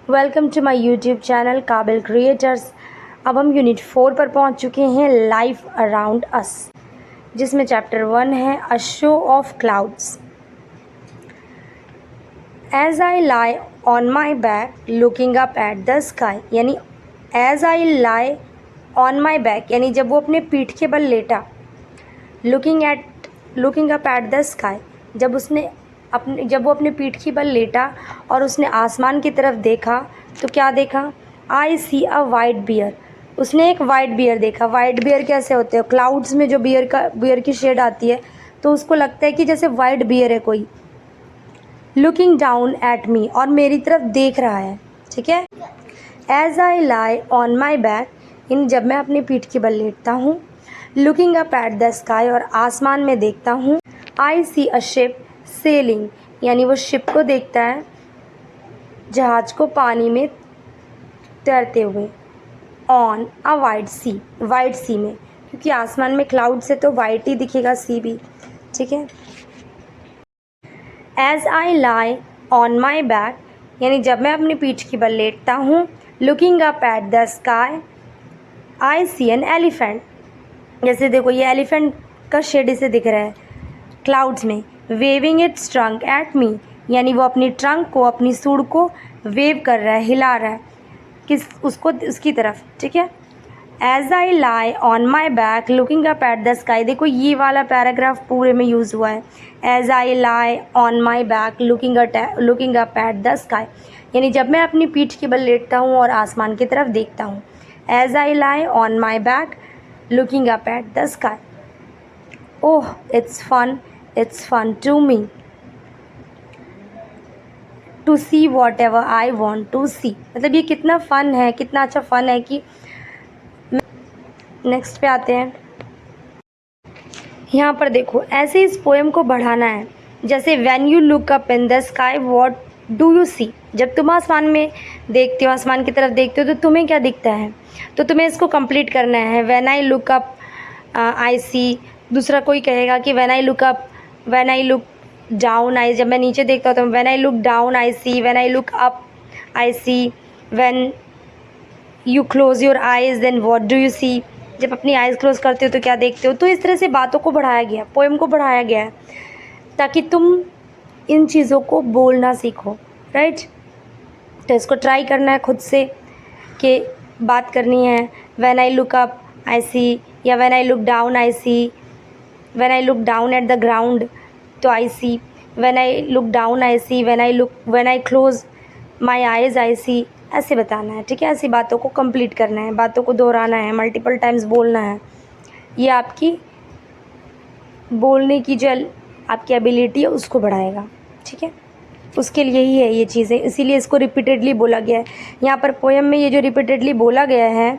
Welcome to my YouTube channel Kabil Creators. अब हम unit 4 पर पहुंच चुके हैं, लाइफ अराउंड अस, जिसमें चैप्टर 1 है a show of clouds. As I lie on my back looking up at the sky, यानी as I lie on my back, यानी जब वो अपने पीठ के बल लेटा, looking up at the sky, जब वो अपने पीठ की बल लेटा और उसने आसमान की तरफ देखा तो क्या देखा? आई सी अ वाइट बियर। उसने एक वाइट बियर देखा। वाइट बियर कैसे होते हैं? क्लाउड्स में जो बियर की शेड आती है तो उसको लगता है कि जैसे वाइट बियर है कोई। लुकिंग डाउन एट मी, और मेरी तरफ देख रहा है। ठीक है। As I lie on my back, इन जब मैं अपनी पीठ की बल लेटता हूँ, looking up at the sky, और आसमान में देखता हूँ, आई सी अ शिप सेलिंग, यानी वो शिप को देखता है, जहाज को पानी में तैरते हुए, on a white sea, white sea में, क्योंकि आसमान में क्लाउड से तो वाइट ही दिखेगा सी भी। ठीक है। As I lie on my back, यानी जब मैं अपनी पीठ की बल लेटता हूँ, looking up at the sky, I see an elephant. जैसे देखो ये एलिफेंट का शेड इसे दिख रहा है क्लाउड्स में। Waving its trunk at me, यानी वो अपनी ट्रंक को, अपनी सूंड को वेव कर रहा है, हिला रहा है उसकी तरफ। ठीक है। As I lie on my back looking up at the sky, देखो ये वाला पैराग्राफ पूरे में यूज़ हुआ है। As I lie on my back looking up at the sky, यानी जब मैं अपनी पीठ के बल लेटता हूँ और आसमान की तरफ देखता हूँ। As I lie on my back looking up at the sky, oh it's fun to me to see whatever I want to see। मतलब ये कितना फ़न है, कितना अच्छा फ़न है कि नेक्स्ट पे आते हैं। यहाँ पर देखो ऐसे इस पोएम को बढ़ाना है। जैसे when you look up in the sky what do you see, जब तुम आसमान में देखते हो, आसमान की तरफ देखते हो, तो तुम्हें क्या दिखता है? तो तुम्हें इसको कंप्लीट करना है। When I look up I see, दूसरा कोई कहेगा कि when I look down I, जब मैं नीचे देखता हूँ तो when I look down I see, when I look up I see, when you close your eyes then what do you see, जब अपनी आइज़ क्लोज करते हो तो क्या देखते हो? तो इस तरह से बातों को बढ़ाया गया, पोएम को बढ़ाया गया है ताकि तुम इन चीज़ों को बोलना सीखो। राइट। तो इसको ट्राई करना है खुद से कि बात करनी है। When I look up I see, या when I look down I see, when I look down at the ground तो I see, when I look down I see, when I close my eyes I see, ऐसे बताना है। ठीक है। ऐसी बातों को कंप्लीट करना है, बातों को दोहराना है, मल्टीपल टाइम्स बोलना है। ये आपकी बोलने की जो आपकी एबिलिटी है उसको बढ़ाएगा। ठीक है। उसके लिए ही है ये चीज़ें, इसीलिए इसको रिपीटेडली बोला गया है। यहाँ पर पोएम में ये जो रिपीटेडली बोला गया है,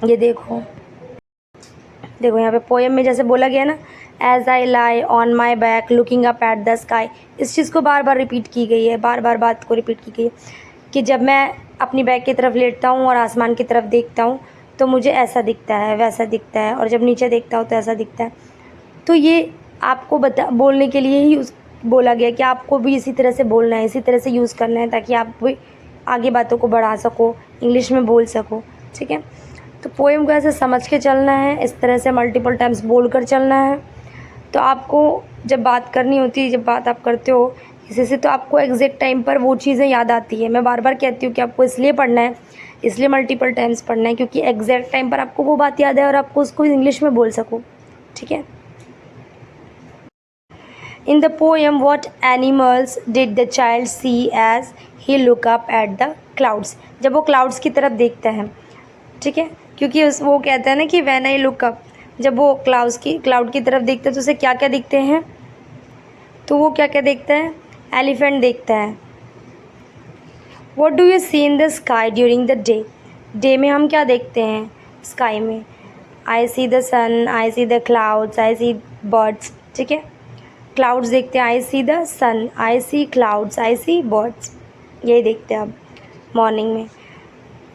ये देखो यहाँ पे पोएम में जैसे बोला गया ना, as I lie on my back looking up at the sky, इस चीज़ को बार बार रिपीट की गई है, बार बार बात को रिपीट की गई है कि जब मैं अपनी बैक की तरफ लेटता हूँ और आसमान की तरफ देखता हूँ तो मुझे ऐसा दिखता है, वैसा दिखता है, और जब नीचे देखता हूँ तो ऐसा दिखता है। तो ये आपको बोलने के लिए ही बोला गया कि आपको भी इसी तरह से बोलना है, इसी तरह से यूज़ करना है, ताकि आप भी आगे बातों को बढ़ा सको, इंग्लिश में बोल सको। ठीक है। तो पोएम को ऐसे समझ के चलना है, इस तरह से मल्टीपल टाइम्स बोल कर चलना है। तो आपको जब बात करनी होती है, जब बात आप करते हो किसी से, तो आपको एग्जैक्ट टाइम पर वो चीज़ें याद आती है। मैं बार बार कहती हूँ कि आपको इसलिए पढ़ना है, इसलिए मल्टीपल टाइम्स पढ़ना है, क्योंकि एग्जैक्ट टाइम पर आपको वो बात याद है और आपको उसको इंग्लिश में बोल सको। ठीक है। In the poem what animals did the child see as he look up at the clouds, जब वो क्लाउड्स की तरफ देखता है। ठीक है। क्योंकि वो कहता है ना कि व्हेन आई लुक अप, जब वो क्लाउड की तरफ देखता है तो उसे क्या क्या दिखते हैं? तो वो क्या क्या देखता है? एलिफेंट देखता है। What do you see in the sky during the day, day में हम क्या देखते हैं स्काई में? I see the sun, I see the clouds, I see birds. ठीक है। क्लाउड्स देखते हैं, I see the sun, I see clouds, I see birds, यही देखते हैं अब मॉर्निंग में।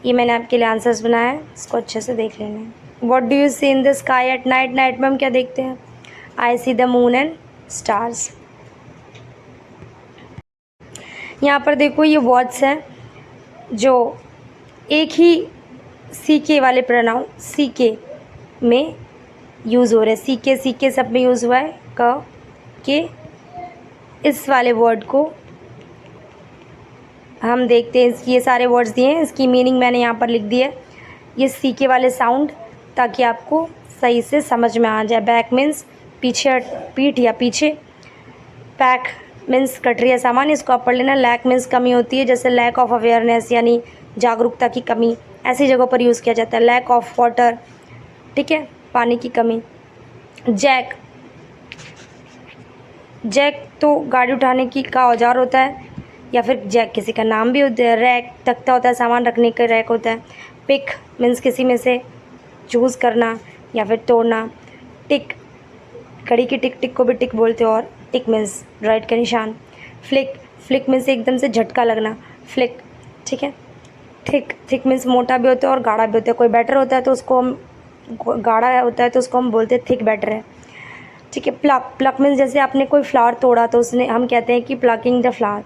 ये मैंने आपके लिए आंसर्स बनाया है, इसको अच्छे से देख लेना है। What do you see in the sky at night, night में हम क्या देखते हैं? I see the moon and stars. यहाँ पर देखो ये वर्ड्स हैं जो एक ही सी के वाले प्रोनाउन सी के में यूज़ हो रहे हैं। सी के सब में यूज़ हुआ है। क के इस वाले वर्ड को हम देखते हैं। ये सारे वर्ड्स दिए हैं, इसकी मीनिंग मैंने यहाँ पर लिख दी है। ये सी के वाले साउंड, ताकि आपको सही से समझ में आ जाए। बैक मीन्स पीछे, पीठ या पीछे। पैक मीन्स कटरी या सामान, इसको आप पढ़ लेना। लैक मीन्स कमी होती है, जैसे लैक ऑफ अवेयरनेस यानी जागरूकता की कमी, ऐसी जगहों पर यूज़ किया जाता है। लैक ऑफ वाटर, ठीक है, पानी की कमी। जैक, जैक तो गाड़ी उठाने की का औजार होता है, या फिर जैक किसी का नाम भी होता है। रैक तख्ता होता है, सामान रखने का रैक होता है। पिक मीन्स किसी में से चूज़ करना या फिर तोड़ना। टिक, घड़ी की टिक टिक को भी टिक बोलते हो, और टिक मीन्स राइट का निशान। फ्लिक, फ्लिक मीन्स एकदम से झटका लगना, फ्लिक, ठीक है। थिक, थिक मीन्स मोटा भी होता है और गाढ़ा भी होता है। कोई बैटर होता है तो उसको हम, गाढ़ा होता है तो उसको हम बोलते हैं थिक बैटर है, ठीक है। प्लक, प्लक मीन्स जैसे आपने कोई फ्लावर तोड़ा तो उसने, हम कहते हैं कि प्लकिंग द फ्लावर,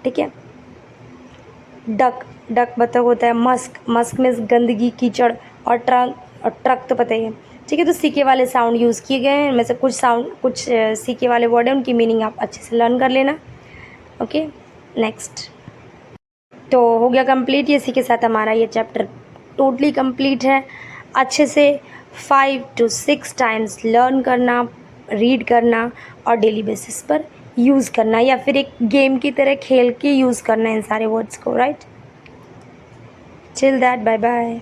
ठीक है। डक, डक बतख होता है। मस्क, मस्क मीन्स गंदगी, कीचड़। और ट्रक, और ट्रक तो पता ही है, ठीक है। तो सीके वाले साउंड यूज़ किए गए हैं। इनमें से कुछ साउंड, कुछ सीके वाले वर्ड हैं, उनकी मीनिंग आप अच्छे से लर्न कर लेना। Okay, next. तो हो गया कंप्लीट। ये इसी के साथ हमारा ये चैप्टर टोटली कंप्लीट है। अच्छे से 5 to 6 टाइम्स लर्न करना, रीड करना और डेली बेसिस पर यूज़ करना, या फिर एक गेम की तरह खेल के यूज़ करना इन सारे वर्ड्स को, right. Till that, bye bye.